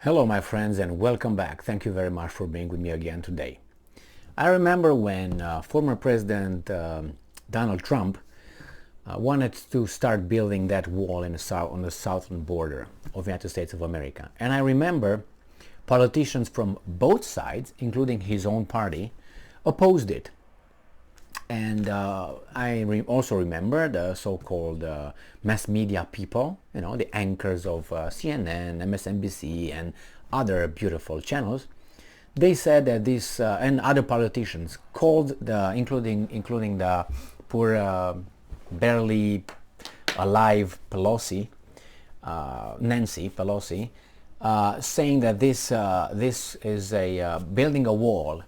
Hello my friends and welcome back. Thank you very much for being with me again today. I remember when former President Donald Trump wanted to start building that wall in on the southern border of the United States of America. And I remember politicians from both sides, including his own party, opposed it. And I also remember the so-called mass media people, the anchors of CNN, MSNBC, and other beautiful channels. They said that this and other politicians called including the poor, barely alive Pelosi, Nancy Pelosi, saying that this is a building a wall,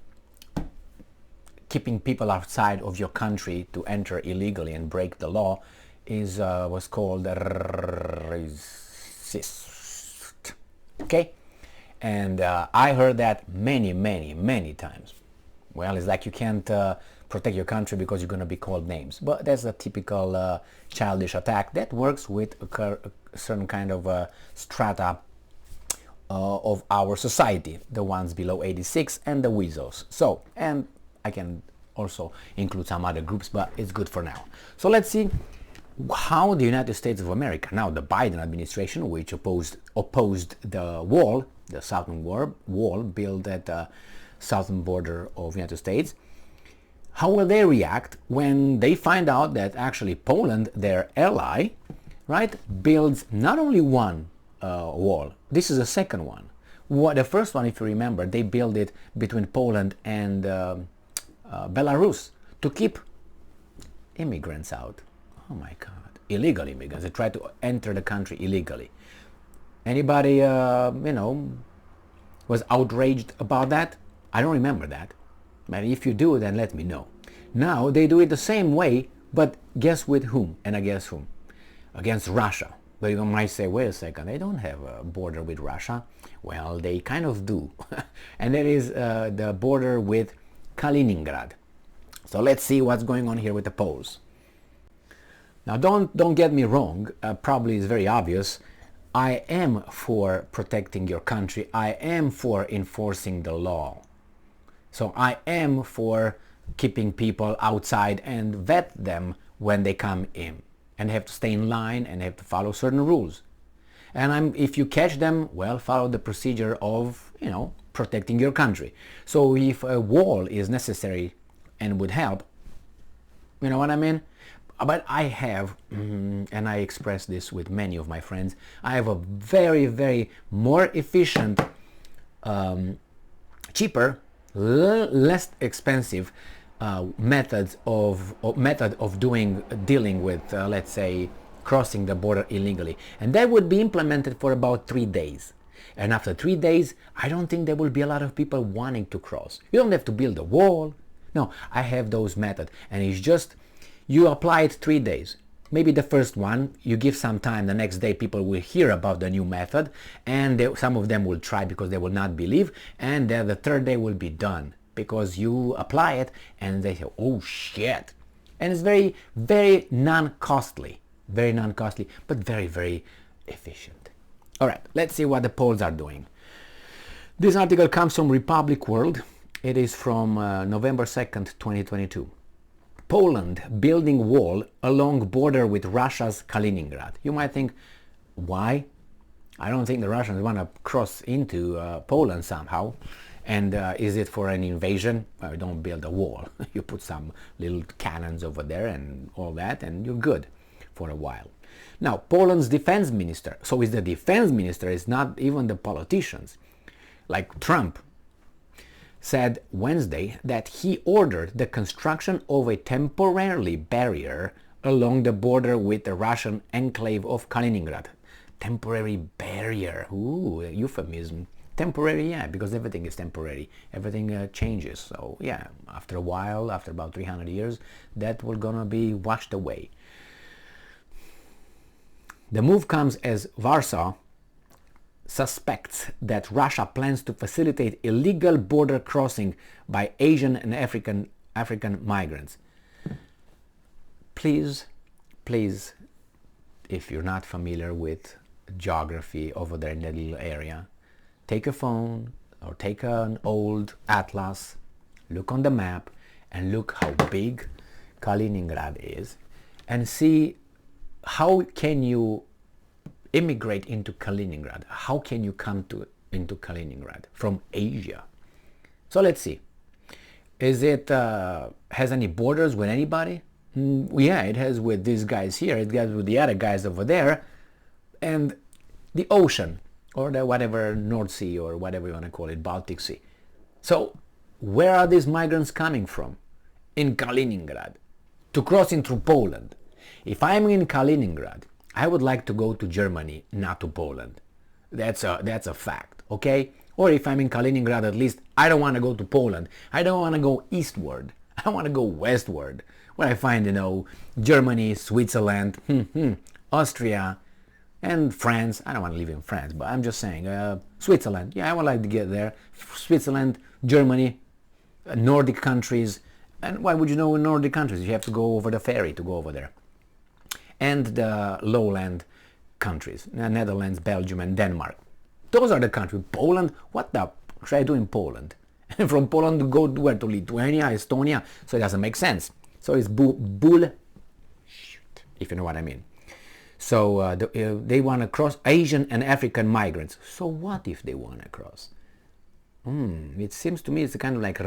keeping people outside of your country to enter illegally and break the law was called racist. Okay, and I heard that many times. Well, it's like you can't protect your country because you're going to be called names. But that's a typical childish attack that works with a certain kind of strata of our society, the ones below 86 and the weasels. So, and I can also include some other groups, but it's good for now. So let's see how the United States of America, now the Biden administration, which opposed the wall, the southern wall built at the southern border of the United States, how will they react when they find out that actually Poland, their ally, right, builds not only one wall, this is the second one. The first one, if you remember, they built it between Poland and Belarus to keep immigrants out. Oh my God, illegal immigrants. They try to enter the country illegally. Anybody, was outraged about that? I don't remember that. But if you do, then let me know. Now they do it the same way, but guess with whom and against whom? Against Russia. But you might say, wait a second, they don't have a border with Russia. Well, they kind of do. And that is the border with Kaliningrad. So let's see what's going on here with the Poles. Now don't get me wrong, probably it's very obvious. I am for protecting your country. I am for enforcing the law. So I am for keeping people outside and vet them when they come in. And they have to stay in line and they have to follow certain rules. And if you catch them, well, follow the procedure of, protecting your country. So if a wall is necessary and would help, you know what I mean? But I have, and I express this with many of my friends, I have a very more efficient, cheaper, less expensive method of dealing with, let's say, crossing the border illegally. And that would be implemented for about 3 days. And after 3 days, I don't think there will be a lot of people wanting to cross. You don't have to build a wall. No, I have those methods. And it's just, you apply it 3 days. Maybe the first one, you give some time, the next day people will hear about the new method, and some of them will try because they will not believe, and then the third day will be done because you apply it and they say, oh shit. And it's very non-costly, but very efficient. All right, let's see what the Poles are doing. This article comes from Republic World. It is from November 2nd, 2022. Poland building wall along border with Russia's Kaliningrad. You might think, why? I don't think the Russians want to cross into Poland somehow. And is it for an invasion? Don't build a wall. You put some little cannons over there and all that, and you're good for a while. Now, Poland's defense minister, so it's the defense minister, it's not even the politicians, like Trump, said Wednesday that he ordered the construction of a temporary barrier along the border with the Russian enclave of Kaliningrad. Temporary barrier, ooh, euphemism. Temporary, yeah, because everything is temporary. Everything changes. So yeah, after a while, after about 300 years, that will gonna be washed away. The move comes as Warsaw suspects that Russia plans to facilitate illegal border crossing by Asian and African migrants. Please, if you're not familiar with geography over there in that little area, take a phone or take an old atlas, look on the map, and look how big Kaliningrad is, and see how can you immigrate into Kaliningrad. How can you come into Kaliningrad from Asia? So let's see. Is it has any borders with anybody? Yeah, it has with these guys here. It has with the other guys over there, and the ocean, or the whatever, North Sea, or whatever you want to call it, Baltic Sea. So where are these migrants coming from? In Kaliningrad, to crossing through Poland. If I'm in Kaliningrad, I would like to go to Germany, not to Poland. That's a fact, okay? Or if I'm in Kaliningrad, at least I don't want to go to Poland. I don't want to go eastward. I want to go westward, where I find, Germany, Switzerland, Austria, and France. I don't want to live in France, but I'm just saying, Switzerland. Yeah, I would like to get there. Switzerland, Germany, Nordic countries. And why would you know in Nordic countries? You have to go over the ferry to go over there. And the lowland countries, Netherlands, Belgium, and Denmark. Those are the countries. Poland, what the should I do in Poland? And from Poland to go where, to Lithuania, Estonia? So it doesn't make sense. So it's bull, if you know what I mean. So they want to cross Asian and African migrants. So what if they want to cross? It seems to me it's kind of like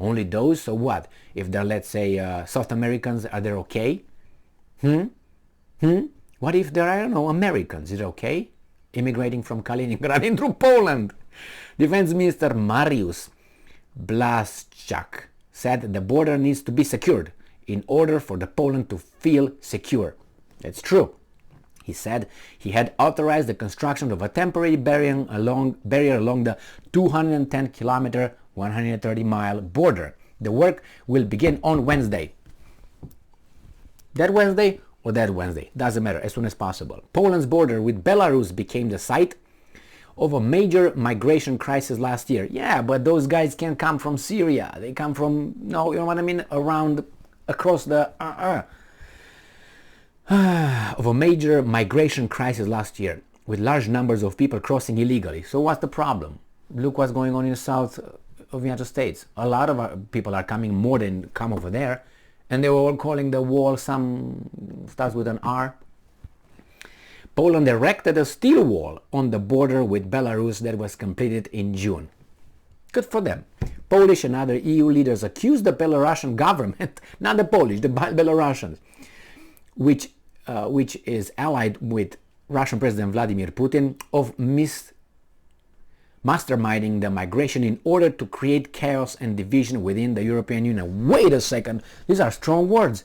only those. So what if they're, let's say, South Americans? Are they okay? What if there are, I don't know, Americans? Is it okay immigrating from Kaliningrad into Poland? Defense Minister Mariusz Blaszczak said the border needs to be secured in order for the Poland to feel secure. That's true. He said he had authorized the construction of a temporary barrier along the 210-kilometer, 130-mile border. The work will begin on Wednesday. That Wednesday or that Wednesday, doesn't matter, as soon as possible. Poland's border with Belarus became the site of a major migration crisis last year. Yeah, but those guys can't come from Syria. They come from, no, you know what I mean, across the of a major migration crisis last year, with large numbers of people crossing illegally. So what's the problem? Look what's going on in the south of the United States. A lot of people are coming more than come over there, and they were all calling the wall, some starts with an R. Poland erected a steel wall on the border with Belarus that was completed in June. Good for them. Polish and other EU leaders accused the Belarusian government, not the Polish, the Belarusians, which is allied with Russian President Vladimir Putin, of masterminding the migration in order to create chaos and division within the European Union. Wait a second, these are strong words.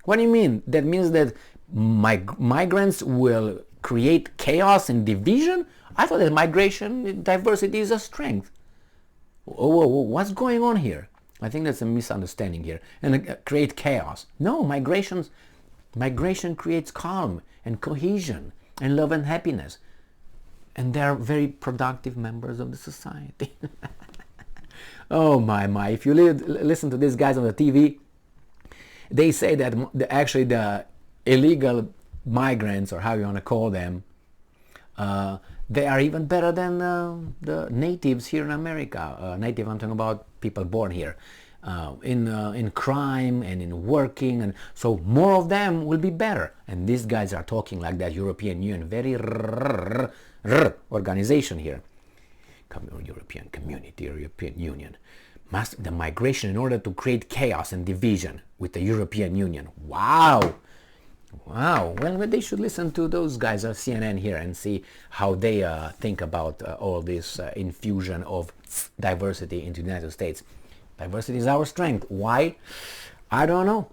What do you mean? That means that migrants will create chaos and division? I thought that migration, diversity is a strength. Whoa, what's going on here? I think that's a misunderstanding here. And create chaos. No, migration creates calm and cohesion and love and happiness. And they're very productive members of the society. Oh my. If you listen to these guys on the TV, they say that actually the illegal migrants, or how you want to call them, they are even better than the natives here in America. Native, I'm talking about people born here, in crime and in working, and so more of them will be better. And these guys are talking like that European Union, very organization here, European Community, European Union. The migration in order to create chaos and division with the European Union. Wow. Well, they should listen to those guys at CNN here and see how they think about all this infusion of diversity into the United States. Diversity is our strength. Why? I don't know.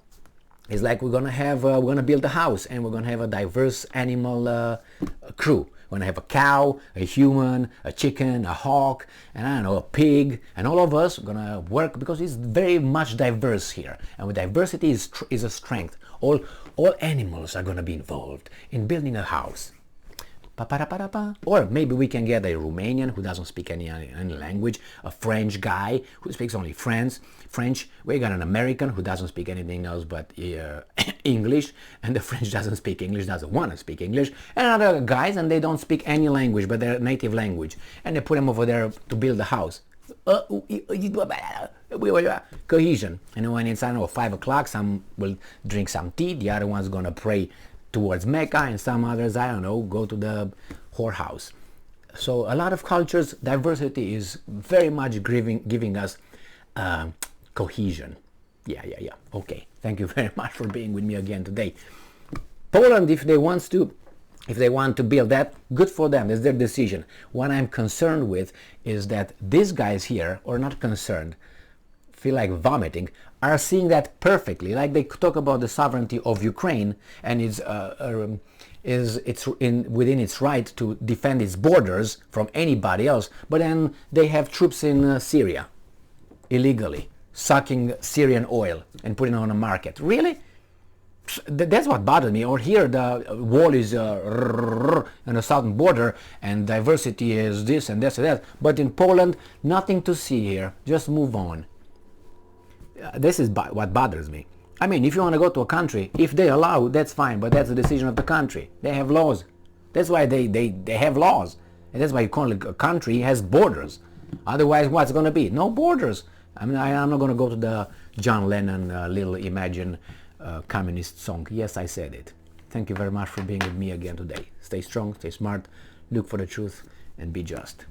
It's like we're gonna build a house, and we're gonna have a diverse animal crew. We're gonna have a cow, a human, a chicken, a hawk, and I don't know, a pig, and all of us are gonna work because it's very much diverse here. And with diversity is a strength. All animals are gonna be involved in building a house. Pa-pa-da-pa-da-pa. Or maybe we can get a Romanian who doesn't speak any language, a French guy who speaks only French. We got an American who doesn't speak anything else but English, and the French doesn't speak English, doesn't want to speak English, and other guys, and they don't speak any language but their native language, and they put them over there to build a house. Cohesion. And when it's, I don't know, 5 o'clock, some will drink some tea, the other one's gonna pray towards Mecca, and some others, I don't know, go to the whorehouse. So a lot of cultures, diversity is very much giving us cohesion. Yeah. Okay. Thank you very much for being with me again today. Poland, if they want to build that, good for them. It's their decision. What I'm concerned with is that these guys here, or not concerned, feel like vomiting, are seeing that perfectly. Like they talk about the sovereignty of Ukraine, and it's within its right to defend its borders from anybody else. But then they have troops in Syria, illegally sucking Syrian oil and putting it on a market. Really? That's what bothered me. Or here the wall is on the southern border, and diversity is this and this and that. But in Poland, nothing to see here. Just move on. This is what bothers me. I mean, if you want to go to a country, if they allow, that's fine, but that's the decision of the country. They have laws. That's why they have laws. And that's why you call it a country has borders. Otherwise, what's going to be? No borders. I mean, I'm not going to go to the John Lennon Little Imagine communist song. Yes, I said it. Thank you very much for being with me again today. Stay strong, stay smart, look for the truth, and be just.